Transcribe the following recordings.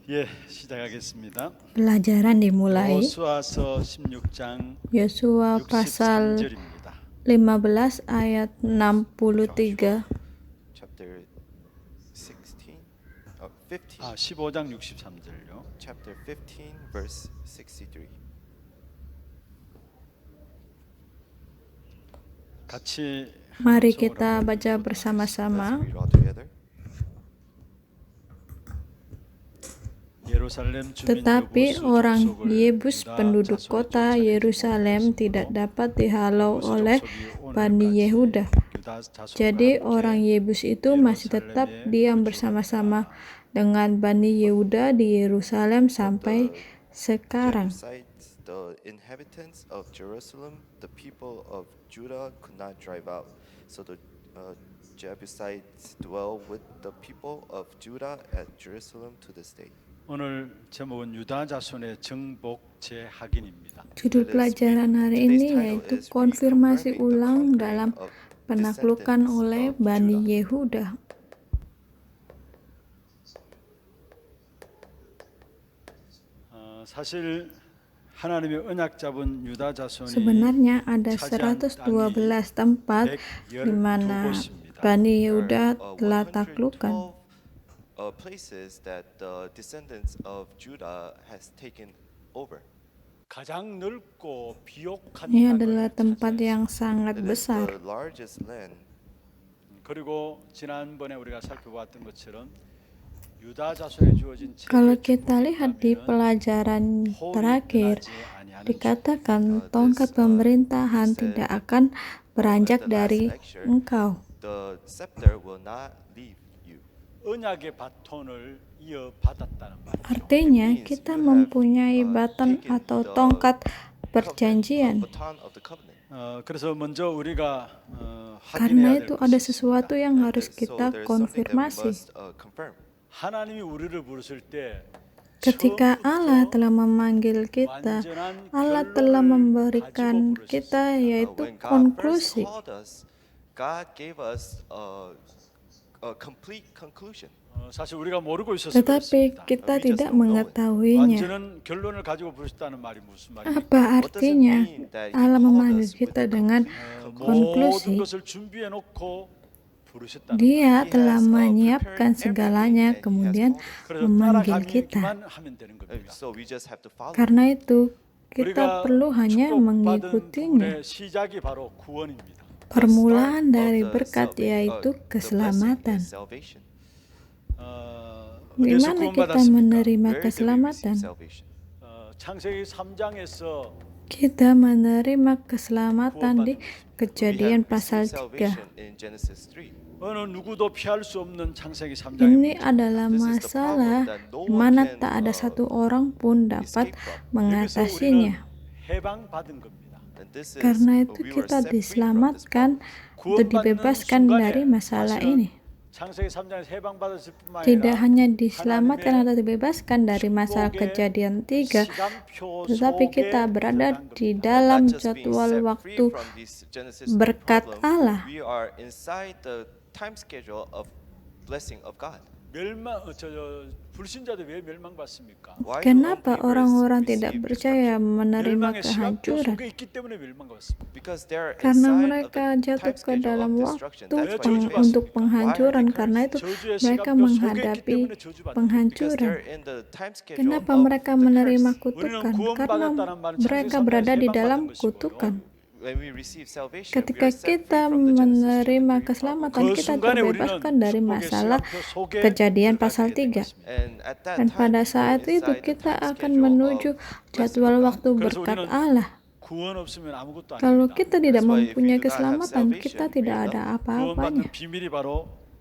예, 시작하겠습니다. Pelajaran dimulai. 여호수아서 16장 Yosua pasal 63절입니다. 15 ayat 63. Chapter 16, 15. 15장 63절요. Chapter 15, verse 63. 같이 Mari 합성으로 kita 한번 baca 읽어보도록 bersama-sama. Let's read all together. 예루살렘 주민 Tetapi 여부수 orang 족속을 Yebus 유다 penduduk 자손의 kota 쫓아내지 Yerusalem 못하였으므로 tidak dapat dihalau 여부수 oleh 족속이 Bani 오늘까지 Yehuda. 유다 자손과 Jadi 함께 orang Yebus itu masih tetap 예루살렘에 diam 거주하였다. bersama-sama dengan Bani Yehuda di Yerusalem sampai The sekarang. Jebusites, the inhabitants of Jerusalem, the people of Judah could not drive out. So the Jebusites dwell with the people of Judah at Jerusalem to this day. 오늘 제목은 유다 자손의 정복 재확인입니다. Judul pelajaran hari ini yaitu konfirmasi ulang dalam penaklukan oleh Bani Yehuda. 사실 하나님의 언약 잡은 유다 자손이 Sebenarnya ada 112 tempat di mana Bani Yehuda telah taklukkan. Places that the descendants of Judah has taken over. 가장 넓고 비옥한 Ini 땅을 adalah tempat 차지했습니다. yang sangat It is besar. the largest land. 그리고 지난번에 우리가 살펴봤던 것처럼 유다 자손에 주어진 Kalau kita lihat di pelajaran terakhir, dikatakan tongkat pemerintahan tidak akan beranjak dari engkau. The scepter will not leave you. 언약의 바톤을 이어받았다는 말이죠. Artinya kita mempunyai baton atau tongkat perjanjian. Baton of the covenant. 그래서 먼저 우리가 Karena 확인해야 될 itu ada 것이 sesuatu yang harus So kita there's something that we konfirmasi. must confirm. 하나님이 우리를 부르실 때 Ketika Allah telah memanggil kita, Allah telah memberikan kita yaitu When God first konklusi. called us, God gave us a complete conclusion. 사실 우리가 모르고 있었을 Tetapi 것입니다. kita We just tidak don't know it. mengetahuinya. 완전한 결론을 가지고 부르셨다는 말이 무슨 말입니까? Apa artinya Allah memanggil kita dengan 모든 konklusi? 것을 준비해 놓고 부르셨다는 Dia He telah has, menyiapkan prepared segalanya, everything and he has kemudian called. 그래서 memanggil kita. 따라가기만 하면 되는 겁니다. So we just have to follow. Karena itu 우리가 kita perlu hanya 축복받은 mengikutinya. 부분의 시작이 바로 구원입니다. Permulaan The dari start of berkat the yaitu blessing keselamatan. is salvation. Di 어디서 mana kita 구원받았습니까? menerima Where did we keselamatan? receive salvation? 창세기 3장에서 Kita menerima keselamatan di We Kejadian have pasal received 3. salvation in Genesis 3. 어느 누구도 피할 수 없는 창세기 Ini 3장입니다. adalah This is the masalah problem that no di one mana can, tak ada satu orang pun dapat escape from. 여기서 우리는 mengatasinya. 해방받은 겁니다. And this is, Karena itu we were kita set free from this diselamatkan problem. untuk dibebaskan dari masalah ini. 창세기 3장에서 해방받았을 뿐만 Tidak 아니라 hanya diselamatkan atau dibebaskan dari masalah Kejadian 3, 시간표 tetapi 속에 kita berada 들어간 di 겁니다. dalam Not just being jadwal set waktu free from this Genesis berkat problem, Allah. we are inside the time schedule of blessing of God. 불신자들 왜 멸망받습니까? Why do Kenapa unbelievers orang-orang receive tidak destruction? percaya menerima 멸망의 시간표 kehancuran? 속에 있기 때문에 멸망받습니다. Because they are Karena inside mereka of the jatuh time ke schedule dalam of waktu destruction. That's why they untuk fail. penghancuran. Why are they Karena itu 저주의 mereka 시간표 속에 있기 menghadapi 때문에 저주받는 Because penghancuran. they're in the time schedule Kenapa of mereka the menerima curse. kutukan? 우리는 Karena 구원받았다는 말은 mereka 창세기 berada di 3장에서 dalam 해방받은 것이고요. kutukan. When we receive salvation, Ketika we are set free kita from the Genesis menerima chapter 3 problem. keselamatan, 그 kita 순간에 terbebaskan 우리는 dari 축복의 masalah 시간표 속에 Kejadian pasal 들어가게 된 3. 것입니다. And at that Dan time, pada we go saat itu inside the kita time akan schedule menuju of blessing jadwal of God. waktu 그래서 berkat 우리는 Allah. 구원 없으면 아무것도 Kalau 아닙니다. kita tidak That's why if we mempunyai do not have keselamatan, salvation, kita we tidak are ada nothing. apa-apanya. 구원받는 비밀이 바로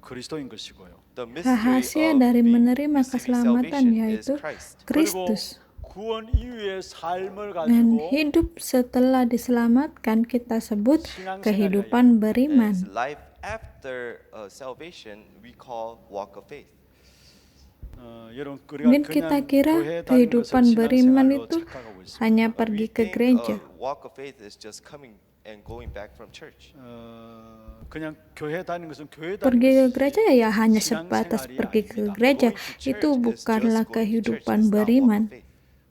그리스도인 것이고요. The mystery Rahasia of dari being menerima receiving keselamatan salvation is yaitu Christ. 그리고 Kristus. 구원 이후의 삶을 Dan 가지고 hidup setelah diselamatkan kita sebut 신앙생활이라 kehidupan beriman. And life after salvation we call walk of faith. 여러분 Mungkin 우리가 kita 그냥 kira 교회 다니는 것을 kehidupan beriman 신앙생활로 itu 착각하고 있습니다. hanya We pergi ke think gereja. walk of faith is just coming and going back from church. 그냥 교회 다니는 것은 교회 다니는 Pergi ke 것이 gereja ya hanya sebatas pergi ke gereja. Itu bukanlah kehidupan beriman.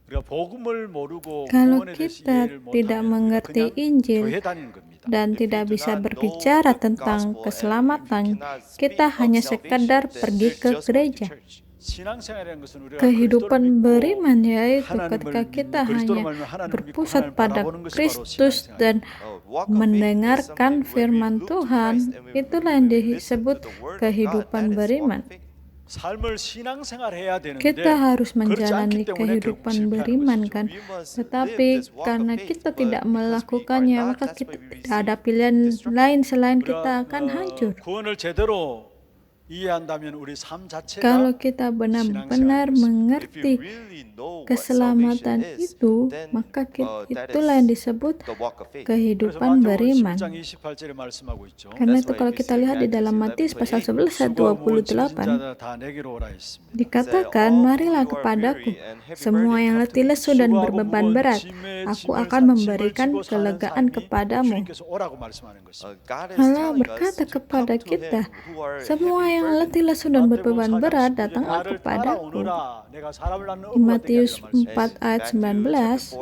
우리가 복음을 모르고 Kalau 구원에 대해서 kita 이해를 tidak 못하면 mengerti 그냥 Injil 교회 다니는 겁니다. dan tidak bisa berbicara tentang keselamatan, kita hanya sekadar pergi ke gereja. 신앙생활이라는 것은 우리가 Kehidupan beriman yaitu 하나님을 ketika kita 믿고 그리스도로 hanya 말미암아 하나님을 믿고 berpusat 하나님을 pada 바라보는 것이 바로 Kristus 신앙생활. dan mendengarkan firman Tuhan, itulah yang disebut kehidupan beriman. 삶을 신앙생활해야 되는데 Kita harus 그렇지 menjalani 않기 때문에 결국 kehidupan 실패하는 beriman 것이죠. kan, tetapi karena kita tidak melakukannya, maka kita tidak ada pilihan lain selain kita akan hancur. 구원을 제대로 이해한다면 우리 삶 자체가 Kalau kita benar-benar mengerti keselamatan itu, maka itulah yang disebut kehidupan beriman. 10장 28절에 말씀하고 있죠. Karena itu kalau kita lihat di dalam Matius pasal 11 ayat 28, 다 내게로 오라 했습니다. dikatakan, marilah kepadaku, semua yang letih lesu dan berbeban berat, aku akan memberikan kelegaan kepadamu. 주님께서 오라고 말씀하는 것입니다. Allah berkata kepada kita, semua yang letih lesu dan berbeban berat, datanglah kepadaku. Di Matius 4 ayat 19,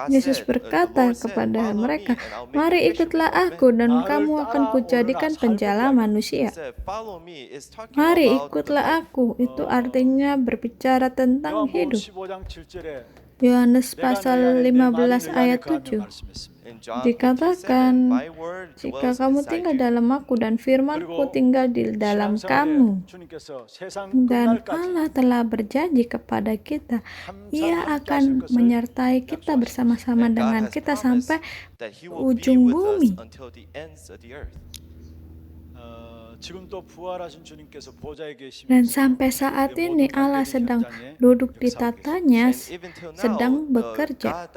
Yesus berkata kepada mereka, mari ikutlah aku dan kamu akan kujadikan penjala manusia. Mari ikutlah aku, itu artinya berbicara tentang hidup. Yohanes pasal 15 ayat 7 dikatakan, jika kamu tinggal dalam aku dan firmanku tinggal di dalam kamu, dan Allah telah berjanji kepada kita, Ia akan menyertai kita bersama-sama dengan kita sampai ujung bumi. Dan sampai saat ini Allah sedang duduk di tatanya, sedang bekerja.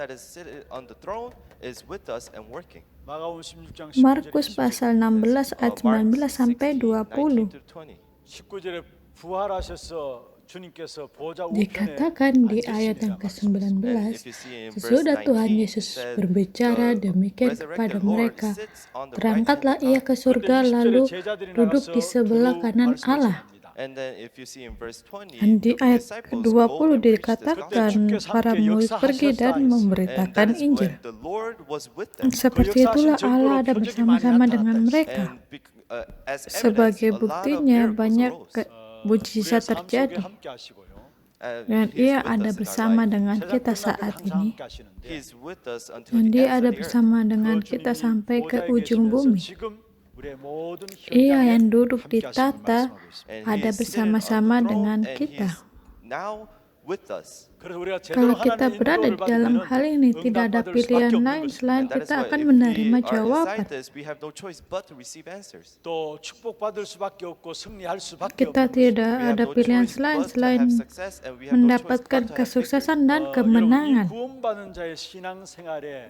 Markus pasal 16 ayat 19 sampai 20. Dikatakan di ayat yang ke-19, sesudah Tuhan Yesus berbicara demikian kepada mereka, terangkatlah Ia ke surga lalu duduk di sebelah kanan Allah. Dan di ayat ke-20 dikatakan para murid pergi dan memberitakan Injil. Seperti itulah Allah ada bersama-sama dengan mereka. Sebagai buktinya banyak mujizat terjadi. Dan Ia ada bersama dengan kita saat ini. Dan Dia ada bersama dengan kita sampai ke ujung bumi. Ia yang duduk di tata ada bersama-sama dengan kita. Kalau kita berada di dalam hal ini, tidak ada pilihan lain selain kita akan menerima jawaban. Kita tidak ada pilihan lain selain mendapatkan kesuksesan dan kemenangan.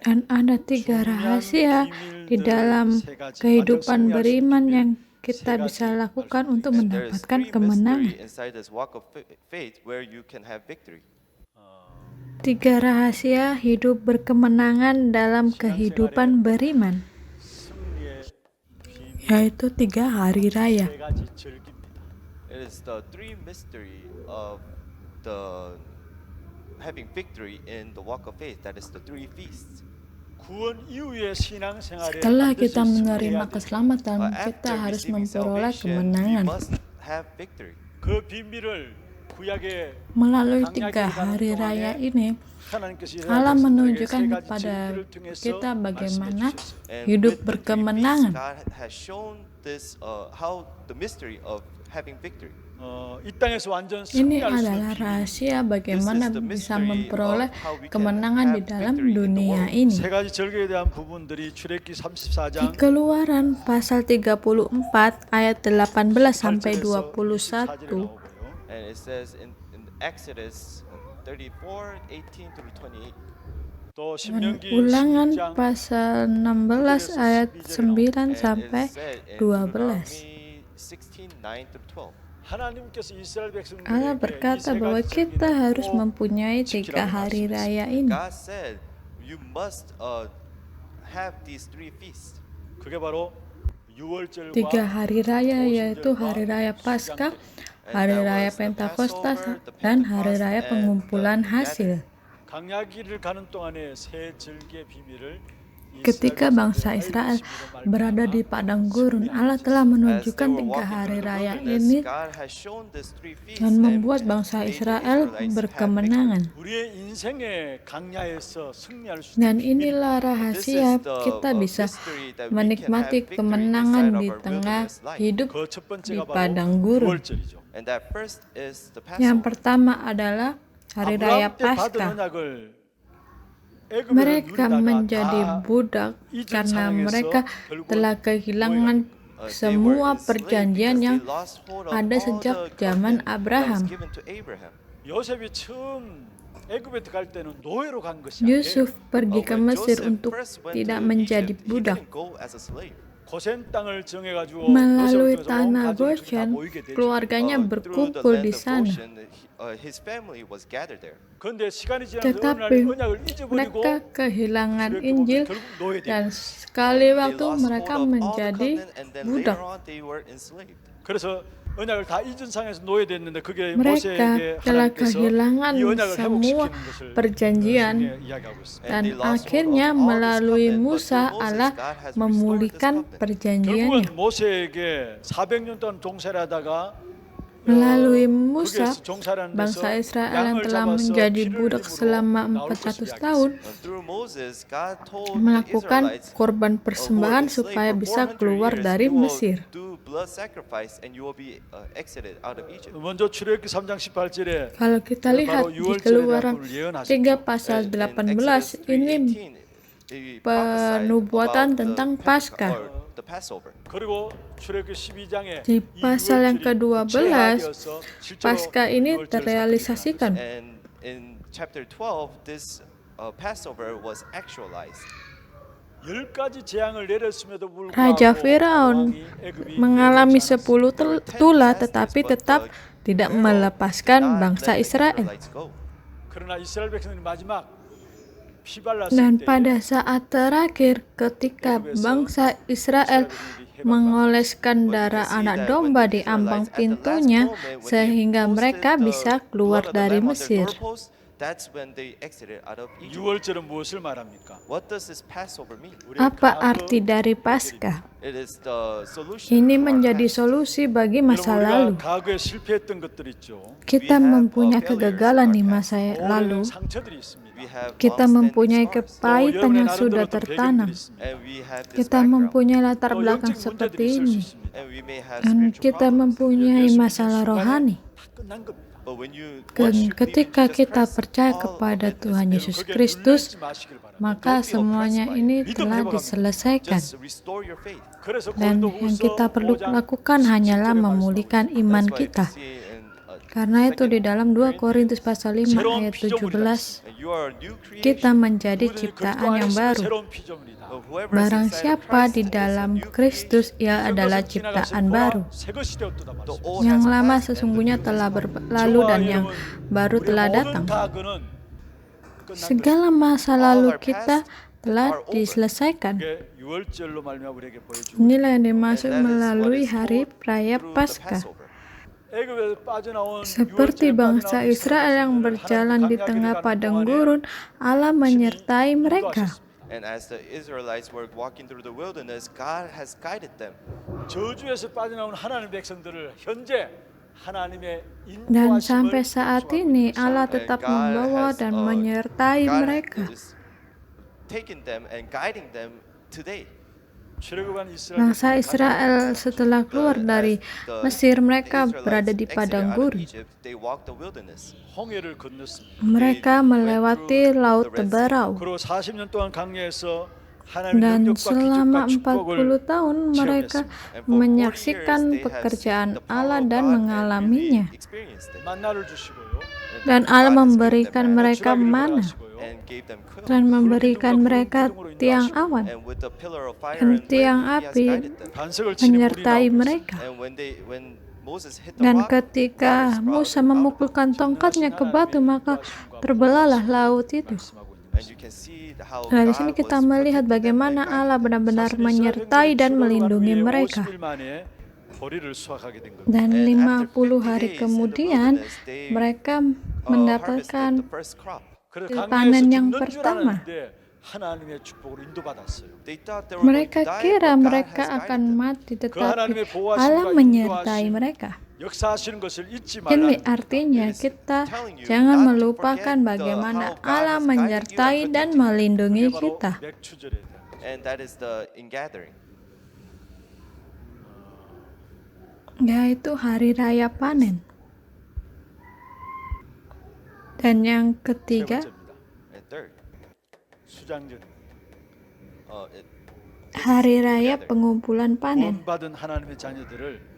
Dan ada 3 rahasia di dalam kehidupan beriman yang kita bisa lakukan untuk mendapatkan kemenangan. 3 rahasia hidup berkemenangan dalam kehidupan beriman, yaitu 3 hari raya. It is the 3 mystery of the having victory in the walk of faith. That is the 3 feasts. Setelah kita menerima keselamatan, kita harus memperoleh kemenangan. Melalui 3 hari raya ini, Allah menunjukkan kepada kita bagaimana hidup berkemenangan. Ini adalah rahasia bagaimana bisa memperoleh kemenangan di dalam dunia ini. Di Keluaran pasal 34 ayat 18 sampai 21. And it says in Exodus 34:18-28. Dan Ulangan pasal 16 ayat 9 sampai 12. Allah berkata bahwa kita harus mempunyai 3 hari raya ini. have these three feasts. 그게 바로 유월절과 3 hari raya, yaitu hari raya Paskah, hari raya Pentakostas, dan hari raya pengumpulan hasil. 강야기를 가는 동안에 새 절기의 비밀을 Ketika bangsa Israel berada di padang gurun, Allah telah menunjukkan 3 hari raya ini dan membuat bangsa Israel berkemenangan. 우리의 인생의 강야에서 승리할 수 Dan inilah rahasia kita bisa menikmati kemenangan di tengah hidup 그 첫 di 번째가 바로 padang gurun. 유월절이죠. And that first is the Yang Passover. pertama adalah hari raya 아브라함 때 받은 Paskah. 언약을 Mereka menjadi budak karena mereka telah kehilangan semua perjanjian yang ada sejak zaman Abraham. 요셉이 처음 애굽에 갈 때는 노예로 간 것이 Yusuf pergi ke Mesir untuk tidak menjadi budak. 고센 땅을 정해가지고 Melalui 요셉을 통해서 온 tanah 가족이 다 Goshen, 모이게 되죠. keluarganya berkumpul di sana. His family was gathered there. 그런데 시간이 지나서 어느 날 Tetapi 언약을 잊어버리고 mereka kehilangan 출애굽하면 Injil 결국 노예돼요. dan sekali They waktu lost mereka hold of all the menjadi covenant, and then budak. later on they were enslaved. 그래서 언약을 다 잊은 상황에서 노예됐는데 그게 Mereka 모세에게 telah 하나님께서 kehilangan 이 언약을 semua 회복시키는 것을 perjanjian 이야기하고 있습니다. dan akhirnya melalui Musa Allah memulihkan perjanjiannya. 결국은 모세에게 400년 동안 종살이 하다가 Melalui Musa, 거기에서 종살이하는 bangsa 데서 Israel yang 양을 telah 잡아서 menjadi 피를 budak 입으로 selama 나올 것을 400 tahun, Through Moses, God told the melakukan Israelites, korban who were persembahan enslaved supaya for bisa 400 keluar years, dari you will Mesir. do blood sacrifice and you will be exited out of Egypt. 먼저 출애굽기 3장 18절에 Kalau kita lihat di Keluaran 3 pasal 18, ini penubuatan tentang Paskah. The Passover. 그리고 출애굽기 12장에 Di pasal yang ke-12, Paskah ini terrealisasikan. And in chapter 12, this Passover was actualized. 10가지 재앙을 내렸음에도 불구하고 Raja Firaun mengalami 10 tula tetapi tetap tidak melepaskan bangsa Israel. 그러나 이스라엘 백성들이 마지막 피발랐을 Dan 때 pada saat terakhir ketika bangsa Israel mengoleskan darah anak domba di ambang pintunya sehingga mereka bisa keluar dari Mesir. That's when they exited out of Egypt. 유월절은 무엇을 말합니까? What does this Passover mean? Apa arti dari Paskah? It is the solution. Ini to our menjadi past. solusi bagi masa 여러분, lalu. 우리가 과거에 실패했던 것들 있죠. Kita mempunyai kegagalan di masa lalu. 오래된 상처들이 있습니다. We have Kita long-standing mempunyai scars. kepahitan yang sudah 나름대로 또 tertanam. 배경들이 있습니다. And we have this Kita background. mempunyai latar 또 belakang 영적 seperti 문제들이 있을 수 ini. 있습니다. And we may have Dan spiritual kita problems. mempunyai 예수 믿는 masalah 순간에 rohani. 다 끝난 겁니다. But when you Dan once you believe in ketika Jesus kita Christ, percaya all of kepada it is Tuhan over. Yesus 거기에 Kristus, 눌리지 마시길 바랍니다. maka semuanya ini telah diselesaikan. Just restore your faith. 그래서 Dan yang 고린도후서 kita perlu 5장 lakukan hanyalah 17절에 memulihkan 말씀하고 iman That's why kita. we see in, Karena itu di dalam 2 Korintus pasal 5 새로운 ayat 피조물이다. 17, and you are a new kita creation. menjadi 누구든지 그리스도 ciptaan 안에 yang 있으면 baru. 새로운 피조물이다. Whoever is Barang inside of siapa Christ di is a dalam new Kristus, creation. ia adalah 이것은 ciptaan 지나가신 baru. 거와 새 것이 되었도다 The 말씀. old Yang has lama passed and the sesungguhnya new telah has come. berlalu dan yang baru telah datang. Segala masa lalu kita telah diselesaikan. Inilah yang dimaksud melalui hari raya Paskah. Seperti bangsa Israel yang berjalan di tengah padang gurun, Allah menyertai mereka. And as the Israelites were walking through the wilderness, God has guided them. 저주에서 빠져나온 하나님의 백성들을 현재 하나님의 Dan 인도하심을 sampai saat ini Allah tetap membawa dan menyertai God mereka. is taking them and guiding them today. 출애굽한 이스라엘 Bangsa Israel setelah keluar dari Mesir, mereka berada di padang gurun. They walked the wilderness. 홍해를 건넜습니다. Mereka melewati Laut Teberau. 그리고 40년 동안 강야에서 하나님의 Dan 능력과 selama 기적과 축복을 40 tahun mereka menyaksikan pekerjaan Allah dan mengalaminya. 만나를 주시고요. Dan Allah memberikan mereka mana dan memberikan mereka tiang awan And with the pillar of fire dan and tiang wind, He has api guided them. 반석을 치는 불이 menyertai 나오고 mereka. And when Moses hit the Dan rock, ketika water sprouted Musa out of it. memukulkan tongkatnya ke batu, maka terbelahlah laut itu. 말씀하고 있는 And you can see how Nah, di God sini kita was melihat protecting them bagaimana and guiding Allah them. benar-benar 사실 menyertai 이스라엘 dan 백성들이 melindungi 출애굽한 후에 mereka. 50일 만에 보리를 수확하게 된 겁니다. Dan And after 50 50 hari days in the kemudian wilderness, they mereka harvested mendapatkan the first crop. 그래서 하sil 강야에서 panen yang 죽는 줄 pertama. 알았는데 하나님의 축복으로 인도받았어요. They thought they were going Mereka to die, kira but God mereka has akan guided them. mati, 그 tetapi 하나님의 보호하심과 Allah menyertai 인도하심, mereka. 역사하시는 것을 잊지 Ini 말라는 artinya It is kita telling you jangan not to melupakan forget bagaimana how God Allah has guided you and menyertai dan protected you. melindungi 그게 바로 kita, 맥추절에 대한 거죠. And that is the ingathering. yaitu hari raya panen. Dan yang 세 ketiga, 번째입니다. And third, 수장절. hari raya pengumpulan panen. 구원받은 하나님의 자녀들을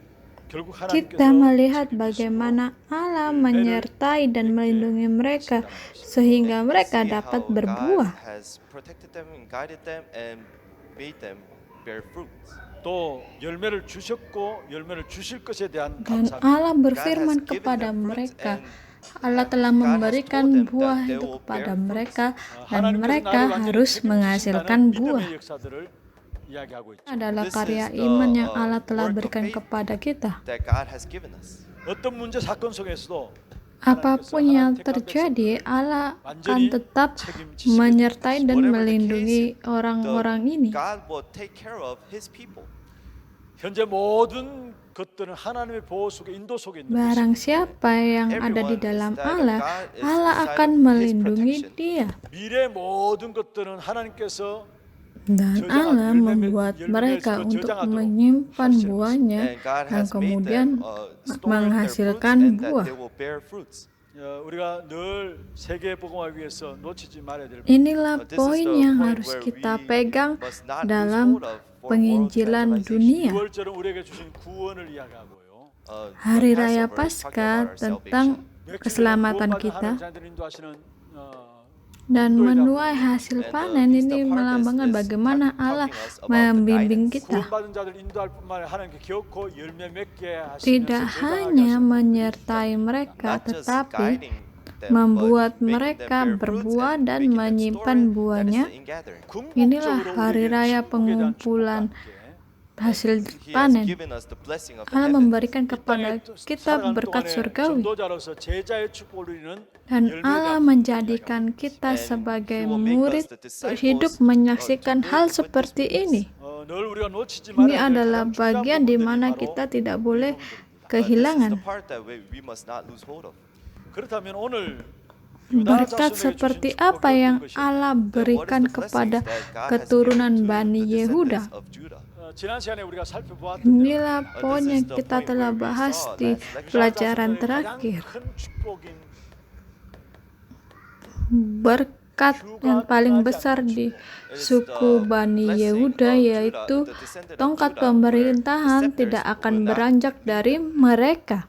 결국 Kita 하나님께서 melihat bagaimana Allah menyertai dan melindungi mereka sehingga and you mereka see dapat how berbuah. God has protected them and guided them and made them bear fruits. 또 열매를 주셨고 열매를 주실 것에 대한 Dan 감사합니다. Allah God has berfirman given kepada them fruits mereka, and Allah telah God has memberikan told them buah that they itu will kepada bear mereka dan 하나님께서 mereka 나를 완전히 harus 책임지신다는 menghasilkan buah. 믿음의 역사들을 이야기하고 있죠. Adalah This karya is the, iman yang uh, Allah telah work of berikan faith kepada kita. that God has given us. 어떤 문제 사건 속에서도 Apapun yang terjadi, Allah akan tetap menyertai dan melindungi orang-orang ini. God will take care of His people. 현재 모든 것들은 하나님의 보호 속에 인도 속에 있는 것입니다. Barang siapa yang ada di dalam Allah, Allah akan melindungi dia. 미래 모든 것들은 하나님께서 Dan Allah membuat mereka untuk menyimpan buahnya And God dan has made kemudian them store their fruits menghasilkan and that buah. they will bear fruits. 우리가 늘 세계 복음화 위해서 놓치지 말아야 될 Inilah This is poin the yang point harus where kita we pegang must not lose dalam hold of for world penginjilan evangelization. dunia. 6월절은 우리에게 주신 구원을 이야기하고요. Hari The Raya Passover is talking Paskah about our tentang salvation. keselamatan 구원받은 kita 하나님 자녀들을 인도하시는 dan menuai hasil panen ini melambangkan bagaimana Allah membimbing kita. 구원받은 자들 인도할 뿐만 아니라 하나님께 기어코 열매 맺게 Tidak 하시면서 hanya menyertai mereka, Not just tetapi guiding them, membuat but making them mereka bear fruits berbuah and dan making them menyimpan store it. buahnya. That is the ingathering. Inilah hari raya pengumpulan hasil He has panen. given us the blessing of the Allah heavens. memberikan kepada kita berkat surgawi 전도자로서 제자의 축복을 누리는 dan 열매에 Allah 대한 menjadikan kita sebagai murid hidup menyaksikan hal seperti ini. 늘 우리가 놓치지 Ini 말아야 될 adalah 가장 중요한 bagian di 부분들이 mana 바로 kita tidak boleh This is kehilangan. the part that we must not lose hold of. 그렇다면 오늘 Berkat seperti apa yang Allah berikan kepada keturunan Bani Yehuda? 지난 시간에 우리가 살펴보았던 Inilah poin yang kita telah bahas di pelajaran terakhir. 큰 축복인 Berkat yang paling besar di suku Bani Yehuda yaitu tongkat pemerintahan tidak akan beranjak dari mereka.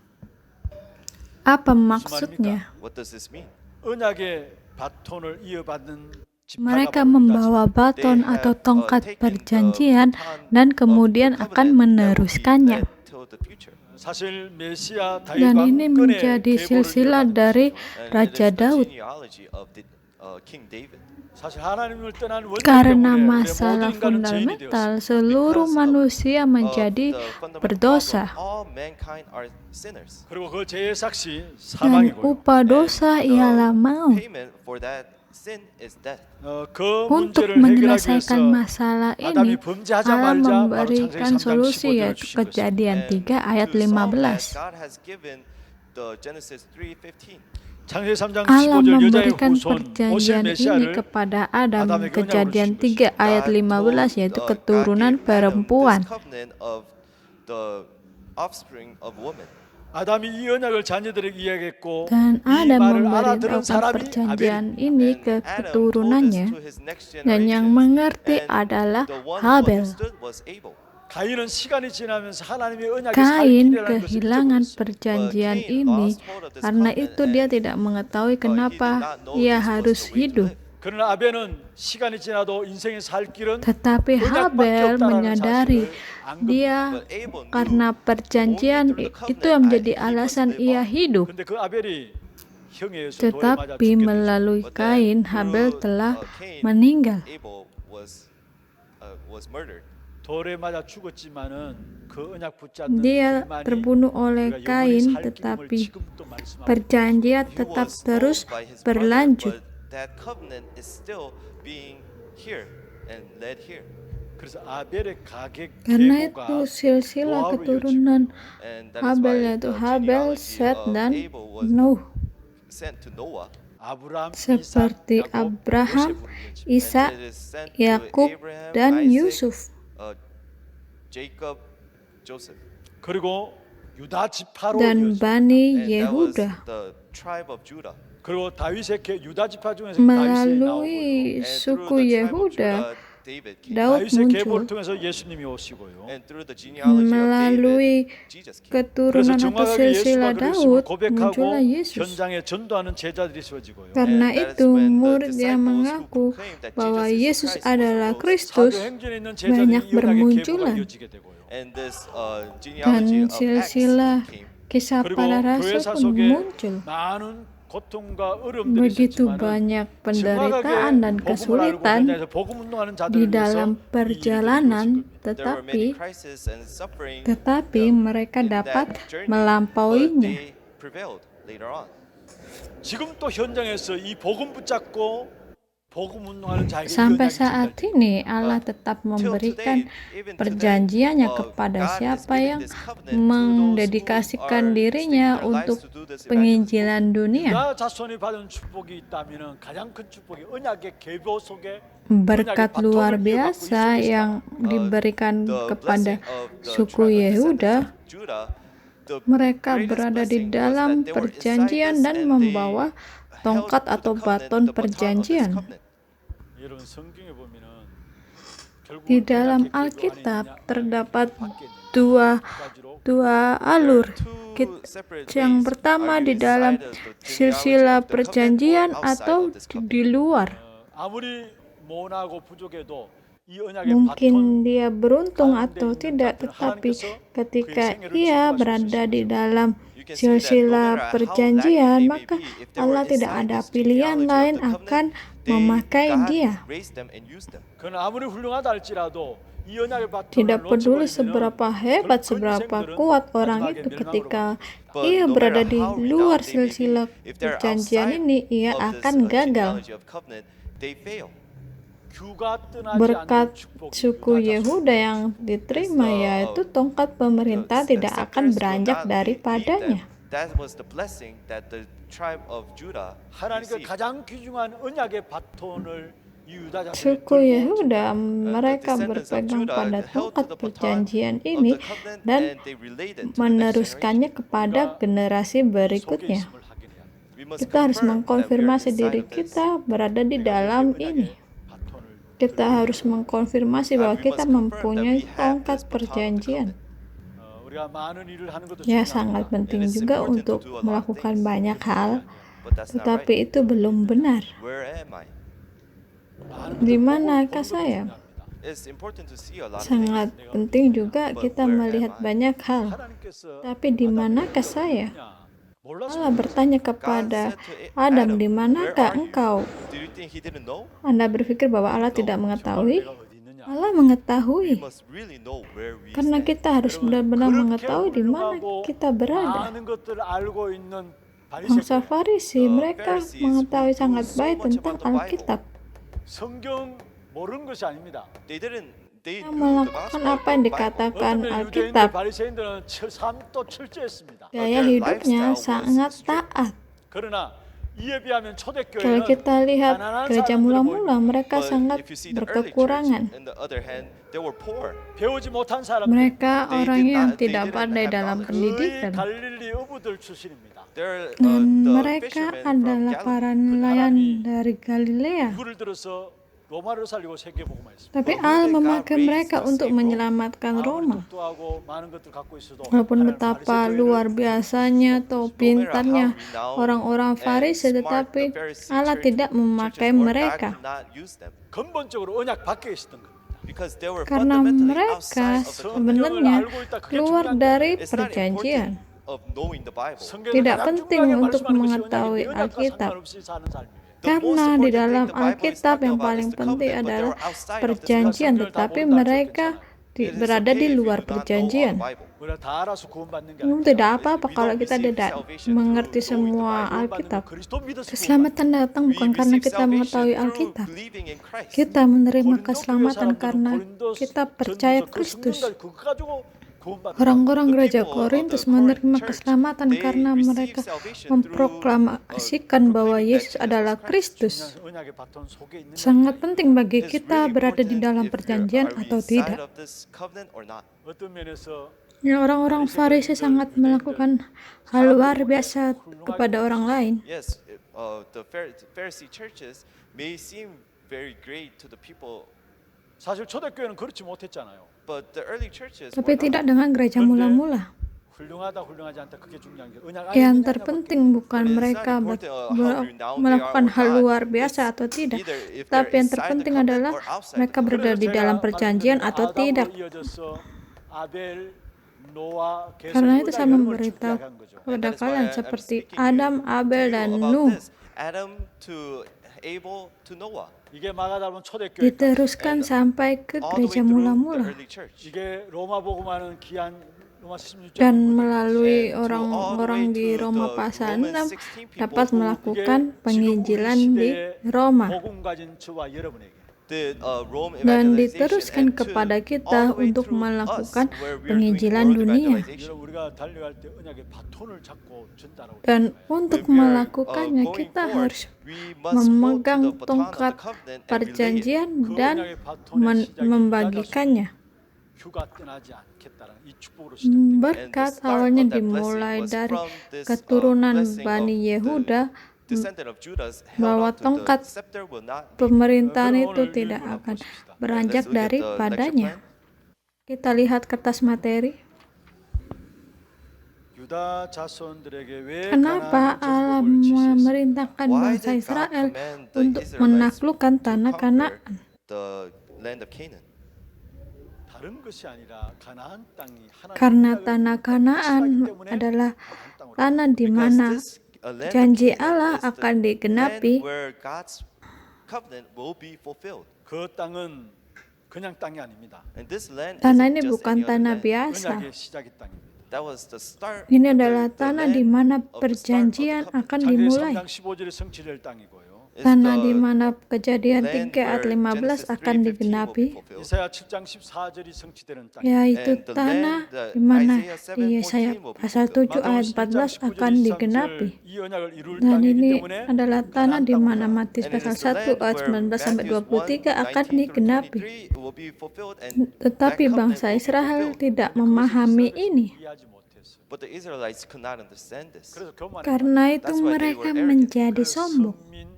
Apa maksudnya? What does this mean? 언약의 바톤을 이어받는 Mereka membawa baton atau tongkat perjanjian dan kemudian akan meneruskannya. 사실 메시아 다윗 Dan ini 왕권의 menjadi silsilah dari Raja Daud. 사실 하나님을 떠난 원죄 Karena 때문에 masalah 모든 인간은 죄인이 fundamental, 되었습니다. seluruh manusia menjadi berdosa. 그리고 그 죄의 삭시 Dan 사망이고요. upah dosa ialah maut. 그 Untuk 문제를 해결하기 menyelesaikan 위해서 masalah 아담이 ini, 범죄하자마자 Allah 바로 memberikan 창세기 3장 solusi 15절을 yaitu 주신 것입니다. Kejadian 3 ayat 15. 창세기 3장 Allah 15절 여자의 memberikan 후손 오실 perjanjian ini 메시아를 kepada Adam. Adam에게 Kejadian 언약으로 주신 3 ayat 15 yaitu keturunan perempuan. 아담이 이 언약을 자녀들에게 이야기했고 Dan 이 Adam 말을 알아들은 memberitahukan 사람이 perjanjian 아벨. ini ke keturunannya dan yang mengerti adalah Habel. 가인은 시간이 지나면서 하나님의 언약이 Kain 살길이라는 것을 kehilangan 잊어버렸어요. perjanjian ini karena itu dia tidak mengetahui kenapa ia harus hidup. 그러나 아벨은 시간이 지나도 인생의 살 길은 Tetapi Habel menyadari dia karena perjanjian itu yang menjadi alasan ia hidup. 근데 그 아벨이 형에 의해서 돌에 맞아 Tetapi 죽게 되죠. melalui But then Kain, Habel through, telah Cain, meninggal. Abel was murdered. 돌에 맞아 죽었지만은 그 언약 붙잡는 Dia 길만이 terbunuh oleh 우리가 영원히 Kain, 살 길임을 tetapi 지금도 말씀하고 perjanjian He tetap was terus told by his brother, berlanjut. but that covenant is still being here and led here. 그래서 아벨의 가계 Karena 계보가 itu silsilah 노아로 keturunan And that is Habel why yaitu the Habel, genealogy Set, of dan Abel was Nuh. sent to Noah. 아브라함, Seperti 이삭, 야곱, Abraham, 요셉으로 이어집니다. Ishak, And it is sent to Yakub, Abraham, dan Isaac, Yusuf. Jacob, Joseph. 그리고 유다 지파로 Dan 이어집니다. Bani And that was Yehuda. the tribe of Judah. 그리고 다윗의 유다 지파 중에서 다윗이 나오고요. Melalui And suku through the tribe of Yehuda, Judah, David came. Daud 다윗의 계보를 muncul. 통해서 예수님이 오시고요. And through the genealogy of Melalui David, Jesus came. 그래서 keturunan atau 정확하게 silsilah 예수가 그리스도를 Daud 고백하고 muncullah Yesus. 현장에 전도하는 제자들이 세워지고요. Karena And that is itu when the murid yang disciples who mengaku proclaimed that bahwa Jesus is Yesus Christ adalah was Kristus 사도행전에 있는 제자들이 banyak 이 언약의 계보가 bermunculan. 이어지게 되고요. And this dan genealogy of Acts silsilah came. kisah 그리고 para rasul 교회사 pun 속에 muncul. 많은 고통과 어려움들이 Begitu 있었지만 banyak 정확하게 penderitaan dan 복음을 알고 kesulitan 현장에서 복음 운동하는 di 자들을 위해서 dalam 이 일들이 perjalanan, 이루어질 겁니다. There were many tetapi crises and suffering mereka in that dapat journey, but melampauinya. they prevailed later on. 지금 또 현장에서 이 복음 붙잡고 복음 운동하는 자에게 Sampai 이 언약이 saat 전달돼요. ini Allah tetap memberikan perjanjiannya kepada siapa yang mendedikasikan dirinya untuk penginjilan dunia. 유다 자손이 받은 축복이 있다면 가장 큰 축복이 언약의 계보 속에 Berkat luar biasa yang diberikan kepada suku Yehuda, mereka berada di dalam perjanjian dan membawa tongkat atau baton perjanjian. 여러분 성경에 보면은 결국 Di dalam Alkitab terdapat dua alur. Yang pertama di dalam silsilah perjanjian atau di luar. 아무리 모나고 부족해도 이 언약의 Mungkin dia beruntung atau tidak, tetapi ketika ia berada di dalam silsilah perjanjian, maka Allah tidak ada pilihan lain akan memakai dia. 그러나 아무리 훌륭하다 할지라도 이 언약의 바톤을 Tidak peduli 놓쳐버리면은 seberapa hebat, 그 seberapa 근생들은 kuat orang 마지막에 itu, 멸망으로 ketika 갑니다. ia berada di luar silsilah perjanjian ini, ia akan gagal. 규가 떠나지 Berkat 않는 축복이 suku 유다 자손. Yehuda yang diterima, yaitu tongkat pemerintah tidak akan beranjak daripadanya. That was the blessing that the tribe of Judah 하나님께 received. 가장 귀중한 언약의 바톤을 이 유다 자손이 Suku 들고 Yehuda mereka berpegang pada tongkat perjanjian ini dan meneruskannya kepada generasi berikutnya. 소개심을 하게 해야 돼요. We must Kita harus confirm that we are mengkonfirmasi inside diri of this. kita berada di dalam ini. 바톤을 Kita harus mengkonfirmasi bahwa kita mempunyai tongkat perjanjian. 우리가 많은 일을 하는 것도 Ya, 중요합니다. sangat penting juga untuk melakukan banyak hal, But that's not tetapi right. itu belum benar. Where am I? 많은 Di 것들 manakah 보고 보는 것도 saya? 중요합니다. It's important to see a lot of Sangat things. penting juga kita melihat banyak hal. 하나님께서 Tapi di manakah saya? 몰라서 Allah bertanya kepada Adam, di manakah engkau? Do you think he didn't know? Anda berpikir bahwa Allah tidak mengetahui? 내가 어디 있느냐. Allah We mengetahui. must really know where we Karena stand. kita harus benar-benar 그렇게 mengetahui di mana 훌륭하고 kita berada. 많은 것들을 알고 있는 Bangsa 바리새인들 Farisi, mereka mengetahui sangat baik tentang Alkitab. 성경 모르는 것이 아닙니다. They Mereka knew the melakukan gospel, apa yang the Bible. dikatakan 어떤 유대인들 Alkitab. 바리새인들은 삶도 철저했습니다. Gaya hidupnya sangat taat. 그러나 이에 비하면 Kalau 초대교회는 kita lihat 가난한 gereja 사람들을 mula-mula, mereka But sangat if you see the early church, berkekurangan. on the other hand, they were poor. 배우지 못한 사람들 Mereka They orang did yang not- they tidak didn't pandai have dalam knowledge. 거의 pendidikan. 갈릴리 어부들 출신입니다. They're, Dan the mereka fishermen from adalah Galilee. para nelayan dari Galilea. 누구를 들어서 로마를 살리고 세계복음화했습니다. Tapi Allah memakai mereka untuk menyelamatkan Roma. 독도하고 많은 것들 갖고 있어도 Walaupun 하나님 betapa 바리새 luar 교회를 biasanya atau pintarnya orang-orang Farisi, tetapi Allah tidak memakai mereka. 근본적으로 언약 밖에 있었던 겁니다. Because they were Karena fundamentally mereka outside of the covenant. sebenarnya keluar dari perjanjian. of knowing the Bible. 성경에서 Tidak 가장 penting 중요하게 untuk 말씀하는 것이 mengetahui 언약이 언약과 Alkitab. 상관없이 사는 삶이에요. The most Karena di important thing dalam the Bible is Alkitab talking yang about paling is the penting covenant, but adalah they're outside of this perjanjian, covenant. tetapi Kita mereka It is berada okay di if you luar do not know our perjanjian. Bible. 우리가 다 알아서 구원받는 게 Namun 아니라 tidak apa-apa We kalau don't kita receive tidak salvation mengerti through knowing the semua Bible. 구원받는 건 Alkitab. 그리스도 믿어서 구원받는 Keselamatan datang We bukan karena receive kita salvation mengetahui through Alkitab. believing in Christ. Kita menerima 고린도 교회 keselamatan 사람들은 karena 고린도 kita percaya 전서 그 Kristus. 성경까지 그거 가지고 구원받는 Orang-orang The gereja people of Korintus the Corinth menerima church, keselamatan they karena receive mereka salvation memproklamasikan bahwa proclaiming that Yesus Jesus adalah Christ. Kristus. 언약의 바톤 속에 있는 Sangat penting bagi It's kita really berada di important dalam if perjanjian are we atau inside tidak. of this covenant or not. 어떤 면에서 Ya, orang-orang Farisi sangat melakukan hal luar biasa kepada orang lain. Yes, the Pharisee churches may seem very great to the people, 사실 초대교회는 그렇지 못했잖아요. but the early churches Tapi were tidak not. dengan gereja mula-mula. 훌륭하다 훌륭하지 않다 그게 중요한 게 언약 안에 Yang 있느냐 terpenting bukan But it's mereka not important, how renowned they melakukan are or hal not. luar biasa It's atau tidak. either if Tapi they're yang inside the terpenting covenant adalah or outside mereka the berada di dalam perjanjian atau tidak. 이어져서 아벨, 노아, Karena itu saya 계속 memberitahu 준비한 거죠. kepada That is why kalian I'm seperti speaking to Adam, you Abel, dan about Nuh. this. Adam to Abel to Noah. 이게 마가다본 초대교회 Diteruskan sampai ke All the way gereja through the mula-mula. early church. 이게 로마 복음하는 귀한 로마 16장 Dan melalui And to all the orang-orang way di to Roma the pasal Romans 6 16 people dapat who melakukan penginjilan di Roma. 복음 가진 저와 여러분에게 the Rome Dan evangelization diteruskan and to kepada all kita the way untuk through melakukan us, where we are doing penginjilan world dunia. evangelization. 여러분 우리가 달려갈 때 언약의 바톤을 잡고 전달하고 Dan 있는 거예요. untuk When we are, melakukannya going kita forward, harus we must hold to memegang the baton of the tongkat covenant and relay it. perjanjian 그 dan 언약의 바톤의 시작이 membagikannya. 휴가 떠나지 않겠다는 이 축복으로 시작됩니다. Berkat awalnya dimulai dari keturunan Bani Yehuda Descendant of Judas held bahwa on to the tongkat scepter will not be. pemerintahan 그럼 itu 오늘 tidak 읽어보나 akan 보십시다. beranjak Let's look at the lecture daripadanya. plan. Kita lihat kertas materi. 유다 자손들에게 왜 Kenapa 가나안 Allah 정복을 지시했습니까? memerintahkan Why bangsa did God Israel command the untuk Israelites menaklukkan to tanah conquer Kanaan? the land of Canaan? 다른 것이 아니라 가나안 땅이 하나님의 Karena 땅을 tanah 택하시기 Kanaan 때문에 adalah 가나안 땅으로 tanah di Because mana this land of janji Canaan Allah is the akan digenapi. land where God's covenant will be fulfilled. 그 땅은 그냥 땅이 아닙니다. And this land Tanah isn't ini just bukan any other tanah land. biasa. 언약의 시작의 땅입니다. That was the start. Ini the- adalah the tanah land di mana of the start of the perjanjian covenant. akan 창세기 dimulai. 3장 15절에 성취될 땅이고요. It's Tanah the di mana Kejadian land 3 ayat where 15 Genesis akan 3:15 will be digenapi, fulfilled. 이사야 7장 14절이 성취되는 땅. yaitu And the tanah land that di mana Isaiah di Yesaya 7:14 will be pasal fulfilled. 7 ayat 14 akan digenapi. 이 언약을 이룰 Dan 땅이기 ini 때문에 adalah tanah di mana 가나안 땅으로 Matius And it pasal is the 1 land ayat where 19 sampai Matthew 23 akan 1:19 through digenapi. 23 will be fulfilled, and Tetapi that covenant bangsa will be Israel fulfilled. tidak memahami ini. 이해하지 못했어요. But the Israelites could not understand this. 그래서 교만에 Karena itu That's why they mereka were arrogant. menjadi 그래서 sombong. 선민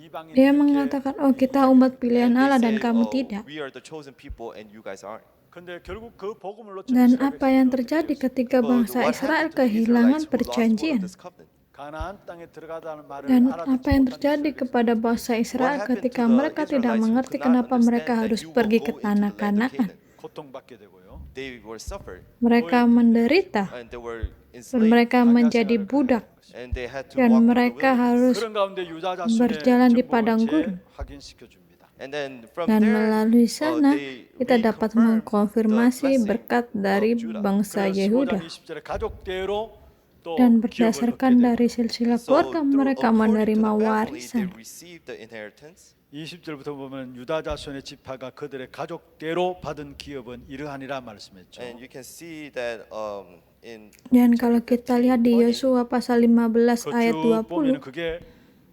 이방인 Dia 이렇게 mengatakan, oh kita umat pilihan And they Allah dan say, kamu "Oh, tidak. we are the chosen people and you guys aren't." 근데 결국 그 복음을 놓친 Dan 이스라엘 apa yang 백성들은 terjadi 어떻게 ketika But bangsa what Israel happened to the kehilangan Israelites who lost hold of perjanjian? this covenant? 가나안 땅에 들어가다는 말을 Dan 알아듣지 apa yang 못한 terjadi 이스라엘 kepada bangsa Israel happened ketika to the mereka tidak Israelites who mengerti could not kenapa mereka understand harus that you will pergi go ke into tanah the land of Kanaan? Canaan? 고통받게 되고요. They were suffered Mereka menderita and they were dan enslaved mereka menjadi budak and they had to dan walk through the mereka wilderness. harus 그런 가운데 유다 자손의 berjalan di padang 정복을 gurun. 재확인시켜 줍니다. And then from Dan there, melalui sana they kita dapat reconfirmed mengkonfirmasi the blessing berkat of dari Judah. bangsa 그래서 15장 Yehuda. 20절에 가족대로 또 Dan 기업을 berdasarkan 얻게 dari 되고 silsilah So keluarga through, mereka according to menerima the family, they warisan. received the inheritance. 20절부터 보면 유다 자손의 지파가 그들의 가족대로 받은 기업은 이러하니라 말씀했죠. And you can see that in Dan kalau kita lihat di Yosua pasal 15 ayat 그쭉 보면 20 그게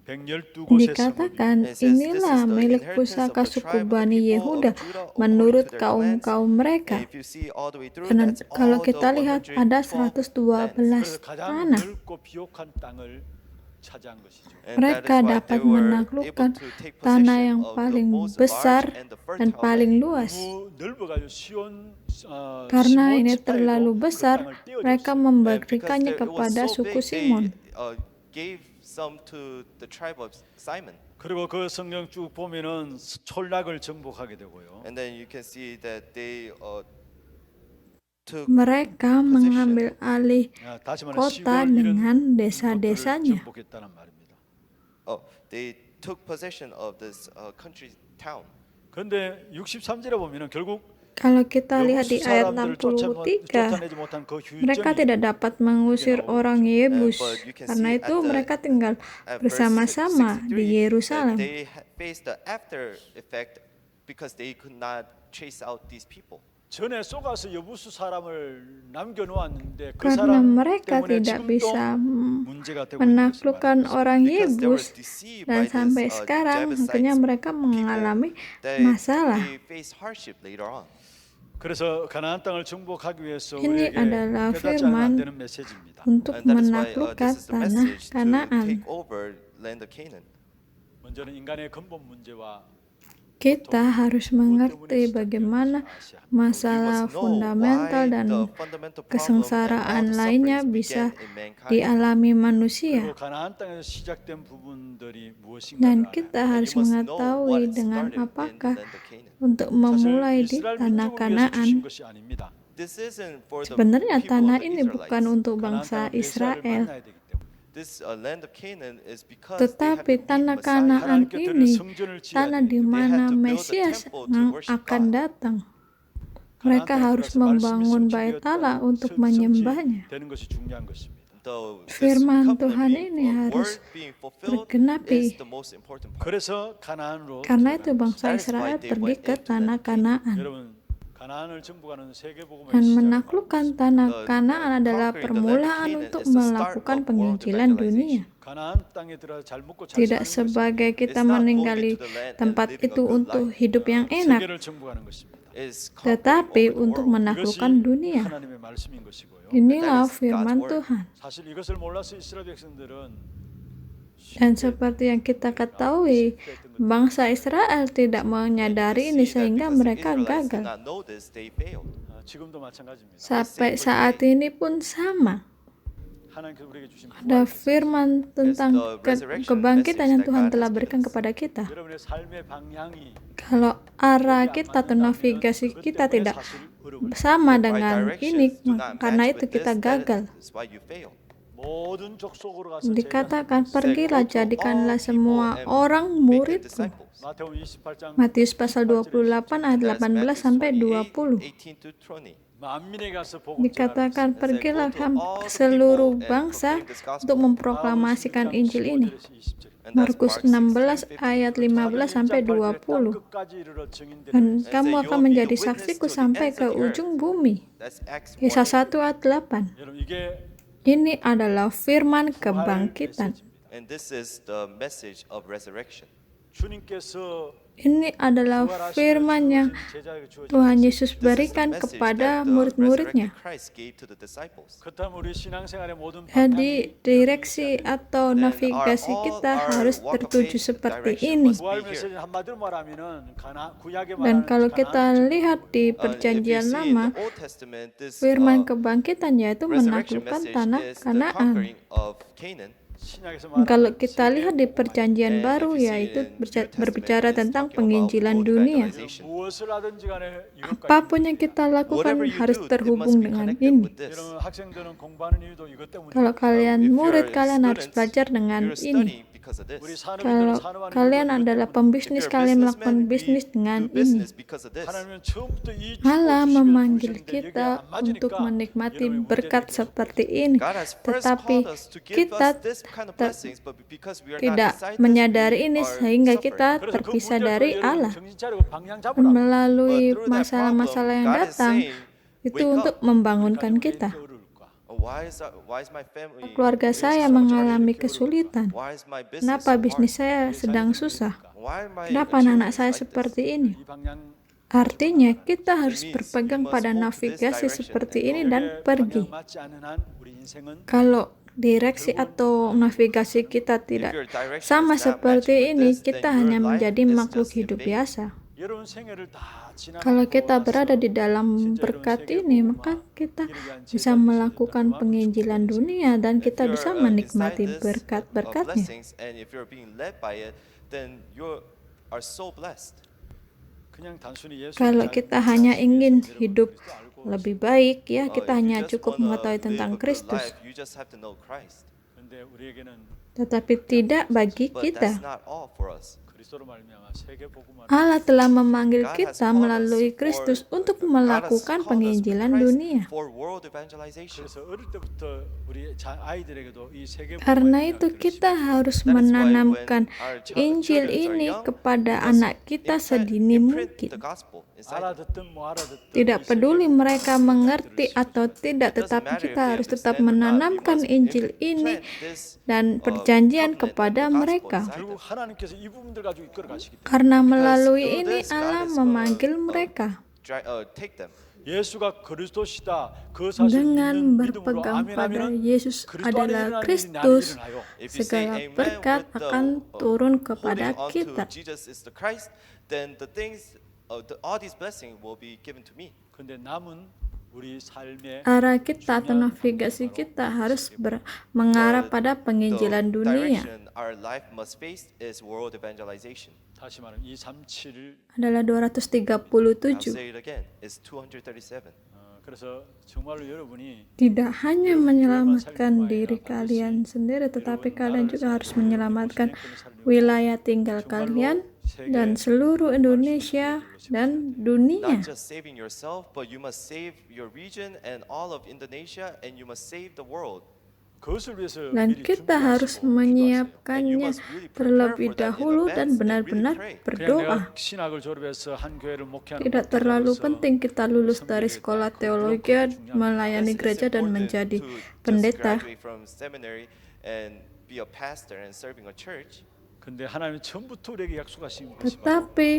112곳의 dikatakan, It says, "This is inilah the milik inheritance of pusaka the suku tribe of the Bani people of Yehuda Judah according menurut to their clans." kaum-kaum mereka. If you see all the way through, Karena that's kalau all kita the lihat ada 112 lands. 112 그래서 가장 tanah. 넓고 비옥한 땅을 차지한 것이죠. And that is Mereka why dapat they were menaklukkan able to take tanah possession yang of the paling most besar large and the dan fertile paling land. luas. 너무 넓어가지고 Karena 시몬 ini 지파에도 terlalu 그 besar, 땅을 떼어줬어요. mereka And because memberikannya it was kepada so suku big, Simon. they gave some to the tribe of Simon. 그리고 그 성경 쭉 보면은 촌락을 정복하게 되고요. And then you can see that they took Mereka mengambil alih 아, 다시 말해 kota 시골 이런 dengan 것들을 desa-desanya. 정복했다는 말입니다. they took possession of this country town. 그런데 63절에 보면은 결국 Kalau kita lihat di 여부수 ayat 사람들을 63, 쫓아내지 못한 그 mereka 휴전이 tidak dapat mengusir orang Yebus. But you can Karena see itu at mereka tinggal verse bersama-sama 63, di that Yerusalem. they faced the after effect because they could not chase out these people. 전에 쏘가서 여부수 사람을 남겨놓았는데 그 Karena 사람 mereka 때문에 tidak 지금도 bisa 문제가 되고 있는 것을 menaklukkan 말합니다. orang Because they were Yebus, deceived dan by this sampai sekarang akhirnya Jebusites mereka mengalami people, masalah. they face hardship later on. 그래서 가나안 땅을 정복하기 위해서 Ini 우리에게 adalah 깨닫지 않으면 안 firman 되는 메시지입니다. untuk And that is why menaklukkan this is the tanah message to Kanaan. take over land of Canaan. 먼저는 인간의 근본 문제와 Kita harus mengerti bagaimana masalah fundamental dan kesengsaraan lainnya bisa dialami manusia. 그리고 가나안 땅에서 시작된 부분들이 무엇인가 Dan kita harus mengetahui dengan apakah untuk 사실 memulai di 이스라엘 tanah 민족을 위해서 주신 Kanaan. 것이 아닙니다. This isn't for the Sebenarnya people tanah of the ini bukan Israelites. untuk 가나안 bangsa 땅은 메시아를 Israel, 만나야 되기 때문에 This land of Canaan is because tetapi they have to tanah meet Messiah. Kanaan 하나님께 드릴 ini 성전을 지어야 tanah 되기 di 때문에 mana They had to build a Mesias temple to worship akan God. datang. Mereka harus membangun bait Allah untuk menyembahnya. 되는 것이 중요한 것입니다. This Firman covenant Tuhan being- ini or harus word being fulfilled tergenapi. is the most important part. 그래서 가나안으로 Karena itu 들어가는 bangsa That is why Israel they pergi went ke into tanah that Kanaan. 여러분 가나안을 정복하는 세계복음의 Dan 시작은 menaklukkan tanah Kanaan adalah conquering the land of permulaan Canaan untuk is the start melakukan of world penginjilan dunia. 가나안 땅에 들어 잘 먹고 잘 Tidak 사는 것이 sebagai kita It's not meninggali going to the land and tempat living a itu good untuk life. hidup yang enak, 세계를 정복하는 것입니다. Is conquering tetapi over the untuk world. 이것이 menaklukkan dunia. 하나님의 말씀인 것이고요. Inilah That is firman God's word. Tuhan. 사실 이것을 몰라서 이스라엘 백성들은 Dan seperti yang kita ketahui, bangsa Israel tidak menyadari ini sehingga mereka gagal. 지금도 마찬가지입니다. Sampai saat ini pun sama. 하나님께서 우리에게 주신 Ada firman tentang kebangkitan yang Tuhan telah berikan kepada kita. 여러분의 삶의 방향이 Kalau arah kita atau navigasi kita tidak sama dengan ini, karena itu kita gagal. 모든 족속으로 가서 Dikatakan, pergilah jadikanlah semua orang muridku. 마태복음 28장 Matius pasal 28 ayat 18 sampai 20. 만민에 가서 복음 Dikatakan, pergilah ke seluruh bangsa untuk memproklamasikan Injil ini. Markus 16 ayat 15 sampai 20. Dan kamu akan menjadi saksiku sampai ke ujung bumi. Kisah 1 ayat 8. 여러분 이게 Ini adalah firman kebangkitan. And this is the message of resurrection. 주님께서 Ini adalah firman yang Tuhan Yesus berikan kepada murid-muridnya. 그렇다면 우리 신앙생활의 모든 Jadi direksi atau navigasi kita harus tertuju seperti ini. 부활 메시지 한마디로 말하면은 구약에 Dan 말하는 kalau kita lihat di perjanjian lama, firman kebangkitan yaitu menaklukkan tanah Kanaan. Kalau kita lihat di perjanjian baru, yaitu berbicara tentang penginjilan dunia. 무엇을 하든지 간에 이것까지 Apapun yang kita lakukan harus terhubung dengan ini. 여러분 학생들은 공부하는 이유도 이것 때문에 Kalau kalian murid, kalian harus belajar dengan ini. 우리 Kalau 산업인들은 kalian adalah pembisnis, kalian melakukan bisnis dengan ini. 하나님은 처음부터 이 Allah 축복을 memanggil 주시는데 kita 여기에 안 맞으니까 untuk menikmati 여러분이 berkat 문제를 seperti ini. Tetapi kita tidak menyadari ini sehingga kita 그래서 그 terpisah 문제 dari 앞으로 Allah. 여러분 정신 차리고 방향 Dan 잡으라. melalui masalah-masalah yang datang, itu untuk membangunkan kita. Keluarga saya mengalami kesulitan. Kenapa bisnis saya sedang susah? Kenapa anak-anak saya seperti ini? 이 방향 Artinya kita harus berpegang pada navigasi seperti ini dan pergi. 방향 맞지 않는 한 우리 인생은 Kalau direksi atau navigasi kita tidak sama seperti ini, kita hanya menjadi makhluk hidup biasa. 여러분 생애를 다 지나고 Kalau kita berada di dalam berkat ini, maka kita bisa melakukan penginjilan dunia dan kita bisa menikmati berkat-berkatnya. 그냥 단순히 예수 Kalau 잘 kita hanya 믿고 ingin 예수 hidup 그리스도 알고 lebih baik, ya If kita you hanya just cukup wanna mengetahui live tentang a good Kristus. life, you just have to know Christ. 근데 우리에게는 Tetapi tidak bagi But that's kita. not all for us. 그리스도로 말미암아 세계 복음화를 Allah telah memanggil God has kita called us melalui for- Kristus untuk God has melakukan called us with penginjilan Christ dunia. for world evangelization. 그래서 어릴 때부터 우리 아이들에게도 이 세계 Karena 복음화의 itu 영향들을 kita harus That is why when menanamkan our Injil children are ini young, kepada we must anak kita sedini imprint mungkin. the gospel inside them. 알아듣든 뭐 알아듣든 Tidak 이 세계 peduli 복음화의 mereka 영향들을 mengerti 심어줘야 atau 돼요. tidak, It doesn't tetapi matter if kita they harus tetap understand or not, we menanamkan must Injil ini implant this, dan perjanjian covenant kepada and the gospel mereka. inside 결국 하나님께서 이 부분들 가지고 이끌어 가시기 때문에 Karena melalui through ini this, God Allah is gonna, memanggil mereka. take them. 예수가 그리스도시다 그 사실 Dengan 믿는 믿음으로 berpegang 아멘 pada 하면은 Yesus 그리스도 안에 adalah 일어나는 일이 나를 Kristus, 일어나요. If you say segala amen berkat with the, akan turun holding kepada on kita. to Jesus is the Christ, then the things, all these blessings will be given to me. 근데 남은 우리 삶의 Arah kita atau navigasi kita harus mengarah pada penginjilan The dunia. direction our life must face is world evangelization. 다시 말하면 237 Adalah I'll 237. say it again. It's 237. 그래서 정말로 여러분이 Tidak hanya menyelamatkan diri kalian sendiri, tetapi kalian juga harus menyelamatkan wilayah tinggal kalian dan seluruh Indonesia dan dunia. Not just saving yourself, but you must save your region and all of Indonesia, and you must save the world. 그것을 위해서 Dan 미리 kita harus 준비하시고 기도하세요. menyiapkannya terlebih dahulu dan benar-benar 그냥 berdoa. 내가 신학을 졸업해서 한 교회를 목회하는 Tidak terlalu 목회자로서 penting kita lulus dari sekolah teologi, melayani Yes, it's gereja dan important menjadi to just pendeta. graduate from seminary and be a pastor and serving a church. 근데 하나님은 처음부터 우리에게 약속하신 것이 바로 Tetapi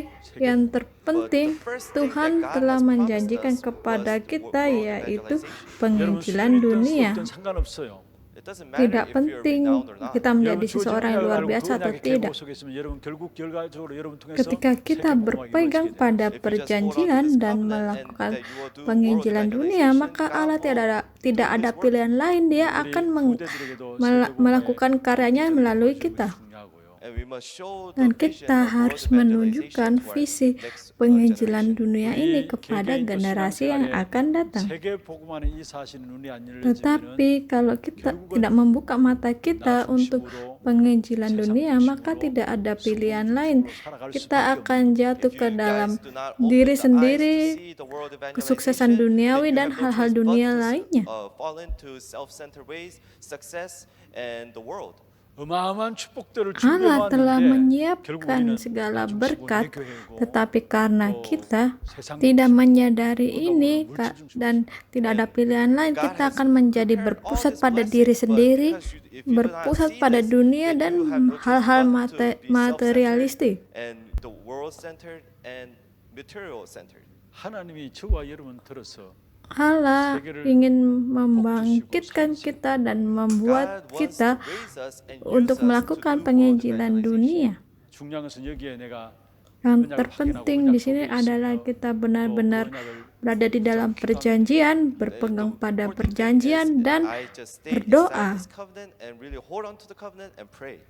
yang terpenting, Tuhan telah menjanjikan kepada kita, yaitu 여러분 penginjilan 수준이 있든 dunia. 없든 상관없어요. It doesn't matter Tidak if you're penting renowned or not. kita menjadi 여러분 seseorang yang luar biasa atau tidak. 속에 있으면 여러분 결국 결과적으로 여러분 통해서 Ketika kita 세계 복음화가 berpegang 이루어지게 돼요. pada If you just hold on to perjanjian this dan covenant and melakukan that you will do penginjilan world dunia, evangelization, maka God Allah will tidak ada pilihan lain. Dia 우리 akan 후대들에게도 세계 복음화의 melakukan karyanya melalui kita. 중요하고요. And we must show the Dan vision kita of world harus evangelization menunjukkan to our visi next penginjilan generation. dunia ini kepada generasi yang akan datang. 세계 복음화는 이 사실은 눈이 안 열려지면 Tetapi kalau kita tidak membuka mata kita untuk penginjilan dunia, maka tidak ada pilihan lain. Kita akan jatuh If ke you dalam guys do not open diri the eyes to sendiri, see the world evangelization, kesuksesan duniawi then you dan have no hal-hal choice but dunia to, lainnya. fall into self-centered ways, success, and the world. 어마어마한 축복들을 Allah telah 준비해왔는데 결국 menyiapkan 우리는 segala 중심은 berkat, 내 교회고 tetapi karena 또 kita 세상 tidak 중심, menyadari 또 ini 물질 중심. dan tidak ada pilihan lain, God kita has akan menjadi prepared all berpusat these pada blessings, diri but sendiri, because if you do not berpusat see pada this, dunia then dan you have no choice hal-hal but to be self-centered materialistik. and the world-centered and material-centered. 하나님이 저와 여러분 들어서 Allah ingin membangkitkan kita dan membuat God wants kita to raise us and use untuk us to melakukan do world penginjilan evangelization. dunia. 중요한 것은 여기에 내가 Yang terpenting di sini adalah kita benar-benar berada di dalam perjanjian, berpegang pada perjanjian, dan I just stay berdoa. inside this covenant and really hold on to the covenant and pray.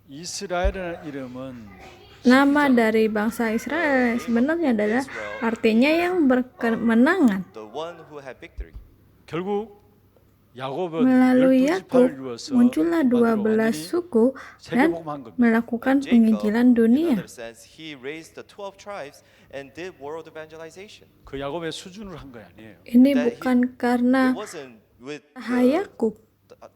이스라엘이라는 이름은 Nama dari bangsa Israel sebenarnya adalah artinya yang berkemenangan. The one who had victory. 결국 야곱은 Melalui 12 Yakub 지파를 이루어서 muncullah 12 suku dan melakukan penginjilan In dunia. other sense, he raised the 12 tribes and did world evangelization. 그 야곱의 수준을 한 거 아니에요. Ini That bukan It karena wasn't with Yakub,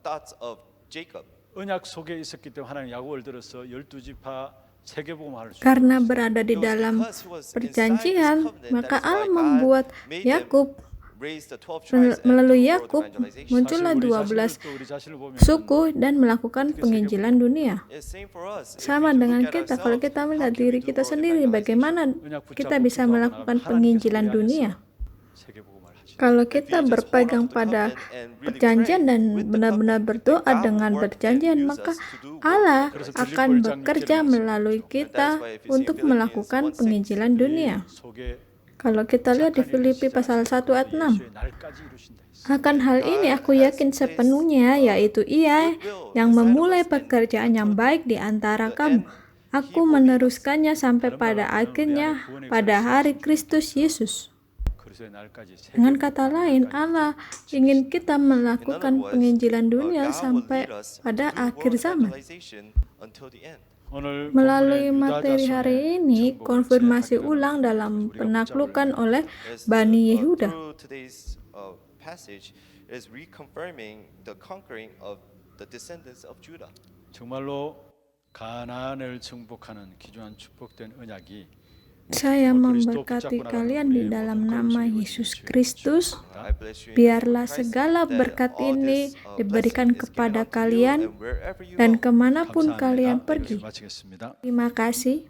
thoughts of Jacob. 언약 속에 있었기 때문에 하나님 야곱을 들어서 12지파 세계복음화를 karena berada di It was dalam because he was inside this perjanjian, covenant, maka that is why Allah God membuat made them Yakub. raise the 12 tribes and Melalui do world Yakub evangelization. muncullah 12 우리 자신을 보면 suku dan melakukan penginjilan dunia. It's same for us. If Sama we dengan look at kita, kalau ourselves, kita how melihat can we diri do kita world sendiri, evangelization? bagaimana kita bisa melakukan penginjilan dunia. 세계복음화를 하시죠. Kalau kita berpegang pada perjanjian dan benar-benar berdoa dengan perjanjian, maka Allah akan bekerja melalui kita untuk melakukan penginjilan dunia. 속에 Kalau kita lihat di Filipi pasal 1 ayat 6, 예수의 날까지 이루신다. akan hal ini aku yakin sepenuhnya, yaitu Ia yang memulai pekerjaan yang baik di antara kamu Aku meneruskannya sampai pada akhirnya pada hari Kristus Yesus. 그리스도의 날까지 Dengan kata lain, Allah ingin kita In other melakukan words, penginjilan dunia God will sampai lead us pada through akhir world zaman. evangelization until the end. 오늘 Melalui 본문의 materi 유다 hari 자손의 ini, 정복을 konfirmasi 제약하게 ulang 되는 dalam 우리가 penaklukan 붙잡을 oleh As Bani Yehuda. through today's passage is reconfirming the conquering of the descendants of Judah. 정말로 가나안을 정복하는 귀중한 축복된 언약이 Saya memberkati kalian di dalam nama Yesus Kristus. I bless you in the name of Biarlah Christ, segala that berkat all ini this, diberikan blessing is given kepada unto you, kalian and wherever you dan go. kemanapun 감사합니다. kalian 여기서 pergi. 마치겠습니다. Terima kasih.